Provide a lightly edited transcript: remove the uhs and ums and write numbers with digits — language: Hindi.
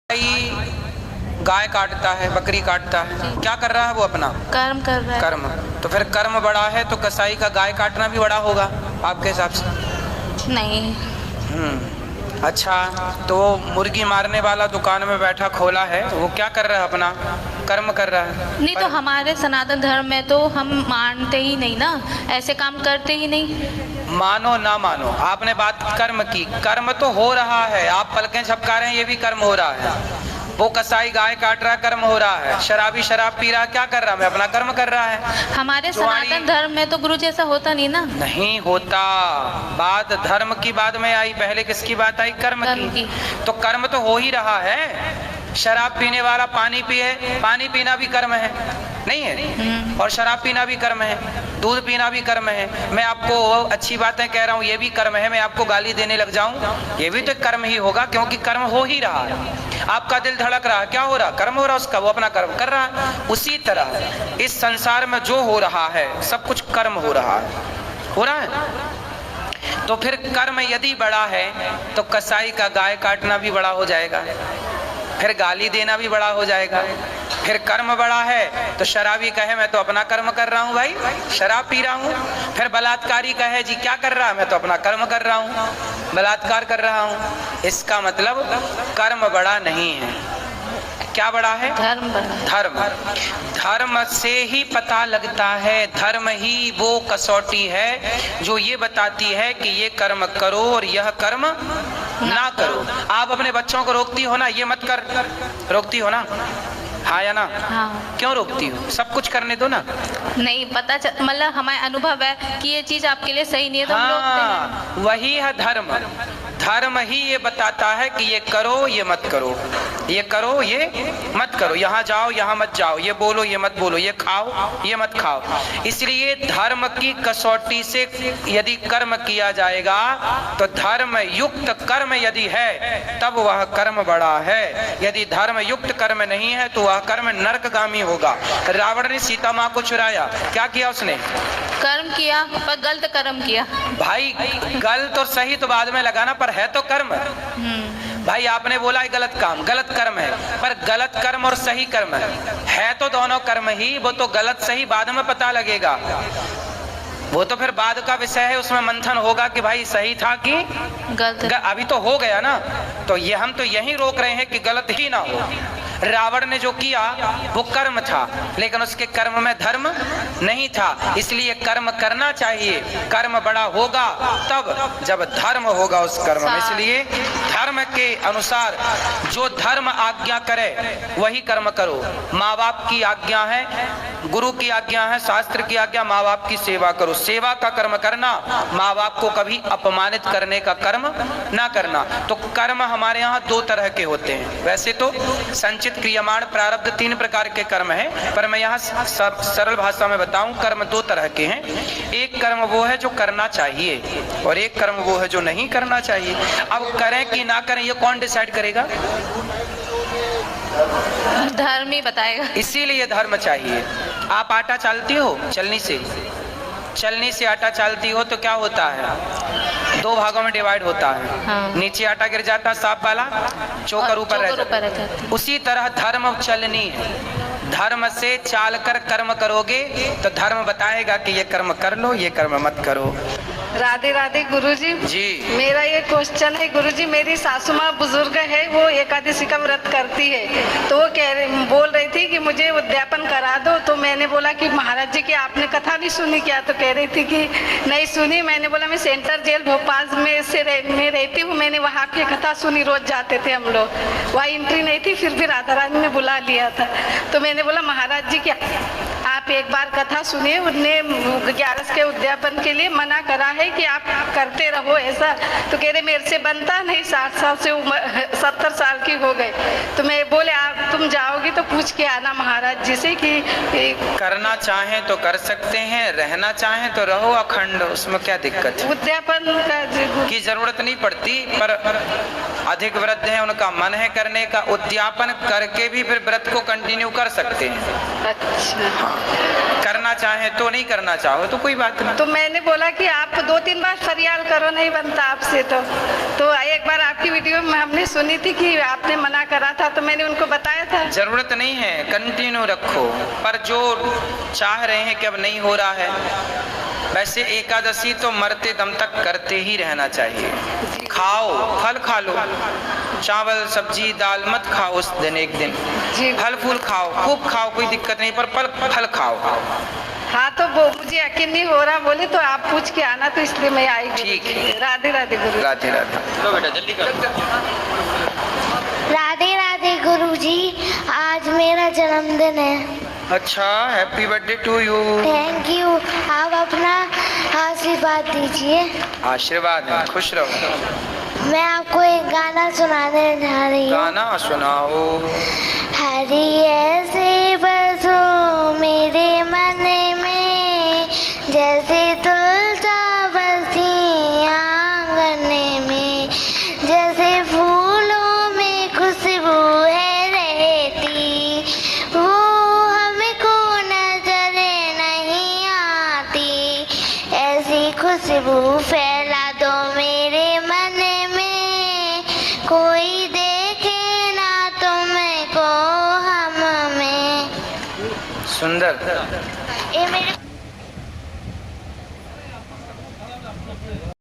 गाय काटता है, बकरी काटता है, क्या कर रहा है वो? अपना कर्म कर रहा है। कर्म। तो फिर कर्म बड़ा है तो कसाई का गाय काटना भी बड़ा होगा आपके हिसाब से? नहीं। अच्छा, तो मुर्गी मारने वाला दुकान में बैठा खोला है, वो क्या कर रहा है? अपना कर्म कर रहा है। नहीं तो हमारे सनातन धर्म में तो हम मानते ही नहीं ना, ऐसे काम करते ही नहीं। मानो ना मानो, आपने बात कर्म की, कर्म तो हो रहा है। आप पलकें झपका रहे हैं, ये भी कर्म हो रहा है। वो कसाई गाय काट रहा है, कर्म हो रहा है। शराबी शराब पी रहा है, क्या कर रहा है? मैं अपना कर्म कर रहा है। हमारे सनातन धर्म में तो गुरु जैसा होता नहीं ना। नहीं होता। बात धर्म की बाद में आई, पहले किसकी बात आई? कर्म की। तो कर्म तो हो ही रहा है। शराब पीने वाला पानी पिए, पानी पीना भी कर्म है, नहीं है? और शराब पीना भी कर्म है, दूध पीना भी कर्म है। मैं आपको अच्छी बातें कह रहा हूँ, ये भी कर्म है। मैं आपको गाली देने लग जाऊं, ये भी तो कर्म ही होगा, क्योंकि कर्म हो ही रहा है। आपका दिल धड़क रहा है, क्या हो रहा? कर्म हो रहा उसका, वो अपना कर्म कर रहा है। उसी तरह इस संसार में जो हो रहा है सब कुछ कर्म हो रहा है। तो फिर कर्म यदि बड़ा है तो कसाई का गाय काटना भी बड़ा हो जाएगा, फिर गाली देना भी बड़ा हो जाएगा। फिर कर्म बड़ा है तो शराबी कहे मैं तो अपना कर्म कर रहा हूँ भाई, शराब पी रहा हूँ। फिर बलात्कारी कहे जी क्या कर रहा है? मैं तो अपना कर्म कर रहा हूँ, बलात्कार कर रहा हूँ। इसका मतलब कर्म बड़ा नहीं है। क्या बड़ा है? धर्म बड़ा। धर्म। धर्म से ही पता लगता है, धर्म ही वो कसौटी है जो ये बताती है कि ये कर्म करो और यह कर्म ना करो। आप अपने बच्चों को रोकती हो ना, ये मत कर, रोकती हो ना? हाँ या ना? हाँ। क्यों रोकती हो? सब कुछ करने दो ना। नहीं पता, मतलब हमारा अनुभव है कि ये चीज आपके लिए सही नहीं है तो हम रोकते हैं। वही है धर्म। धर्म ही ये बताता है कि ये करो, ये मत करो, ये करो, ये मत करो, यहाँ जाओ, यहाँ मत जाओ, ये बोलो, ये मत बोलो, ये खाओ, ये मत खाओ। इसलिए धर्म की कसौटी से यदि कर्म किया जाएगा तो धर्म युक्त कर्म यदि है तब वह कर्म बड़ा है। यदि धर्म युक्त कर्म नहीं है तो वह कर्म नरकगामी होगा। रावण ने सीता माँ को चुराया, क्या किया उसने? कर्म किया, पर गलत कर्म किया। भाई गलत और सही तो बाद में लगाना, पर है तो कर्म। भाई आपने बोला है गलत काम, गलत कर्म है, पर गलत कर्म और सही कर्म है तो दोनों कर्म ही। वो तो गलत सही बाद में पता लगेगा, वो तो फिर बाद का विषय है, उसमें मंथन होगा कि भाई सही था कि गलत। अभी तो हो गया ना, तो ये हम तो यही रोक रहे हैं कि गलत ही ना हो। रावण ने जो किया वो कर्म था, लेकिन उसके कर्म में धर्म नहीं था, इसलिए कर्म करना चाहिए। कर्म बड़ा होगा तब जब धर्म होगा उस कर्म में। इसलिए धर्म के अनुसार जो धर्म आज्ञा करे वही कर्म करो। माँ बाप की आज्ञा है, गुरु की आज्ञा है, शास्त्र की आज्ञा, माँ बाप की सेवा करो, सेवा का कर्म करना। माँ बाप को कभी अपमानित करने का कर्म ना करना। तो कर्म हमारे यहाँ दो तरह के होते हैं। वैसे तो संचित, क्रियमाण, प्रारब्ध 3 प्रकार के कर्म हैं, पर मैं यहाँ सरल भाषा में बताऊं, कर्म 2 तरह के हैं। एक कर्म वो है जो करना चाहिए और एक कर्म वो है जो नहीं करना चाहिए। अब करें कि ना करें ये कौन डिसाइड करेगा? धर्म ही बताएगा। इसीलिए धर्म चाहिए। आप आटा चालती हो, चलनी से आटा चालती हो तो क्या होता है? 2 भागों में डिवाइड होता है। हाँ। नीचे आटा गिर जाता है, साफ वाला चोकर ऊपर रह जाता है। उसी तरह धर्म चलनी है। धर्म से चाल कर कर्म करोगे तो धर्म बताएगा कि ये कर्म कर लो, ये कर्म मत करो। राधे राधे गुरुजी जी। मेरा ये क्वेश्चन है गुरुजी, मेरी सासू माँ बुजुर्ग है, वो एकादशी का व्रत करती है, तो वो बोल रही थी कि मुझे उद्यापन करा दो। तो मैंने बोला कि महाराज जी की आपने कथा नहीं सुनी क्या? तो कह रही थी कि नहीं सुनी। मैंने बोला मैं सेंट्रल जेल भोपाल में रहती हूँ, मैंने वहाँ की कथा सुनी, रोज जाते थे हम लोग, वहाँ एंट्री नहीं थी, फिर भी राधा रानी ने बुला लिया था। तो मैंने बोला महाराज जी क्या आप एक बार कथा सुनिए, उनने 11 के उद्यापन के लिए मना करा है कि आप करते रहो ऐसा। तो कह रहे मेरे से बनता नहीं, 60 साल से 70 साल की हो गए। तो मैं बोले आप तुम जाओगी तो पूछ के आना महाराज जी से कि करना चाहें तो कर सकते हैं, रहना चाहें तो रहो अखंड, उसमें क्या दिक्कत है? उद्यापन की जरूरत नहीं पड़ती, पर अधिक वृद्ध हैं, उनका मन है करने का, उद्यापन करके भी फिर व्रत को कंटिन्यू कर सकते हैं। अच्छा। हाँ, करना चाहे तो, नहीं करना चाहो तो कोई बात नहीं। तो मैंने बोला कि आप 2-3 बार फरियाल करो, नहीं बनता आपसे तो एक बार आपकी वीडियो में हमने सुनी थी कि आपने मना करा था, तो मैंने उनको बताया था। जरूरत नहीं है, कंटिन्यू रखो। पर जो चाह रहे हैं कि अब नहीं हो रहा है, वैसे एकादशी तो मरते दम तक करते ही रहना चाहिए। खाओ, फल खा लो, चावल सब्जी दाल मत खाओ उस दिन, एक दिन फल फूल खाओ, खूब खाओ, कोई दिक्कत नहीं, पर फल खाओ। हाँ, तो वो मुझे यकीन नहीं हो रहा, बोले तो आप पूछ के आना, तो इसलिए मैं आई। ठीक है। राधे राधे गुरु। राधे राधे। लो बेटा जल्दी करो। राधे राधे गुरुजी, आज मेरा जन्मदिन है। अच्छा, happy birthday to you. Thank you. आप अपना आशीर्वाद दीजिए। आशीर्वाद, खुश रहो। मैं आपको एक गाना सुनाने जा रही हूँ। गाना सुनाओ। हरी ऐसे बसो मेरे मन में, जैसे तुलसा बसी आंगन में, जैसे फूलों में खुशबू है रहती, वो हमको नजर नहीं आती। ऐसी खुशबू फैला दो मेरे मन में, कोई देखे ना तुमको हम में। सुंदर। ये मेरे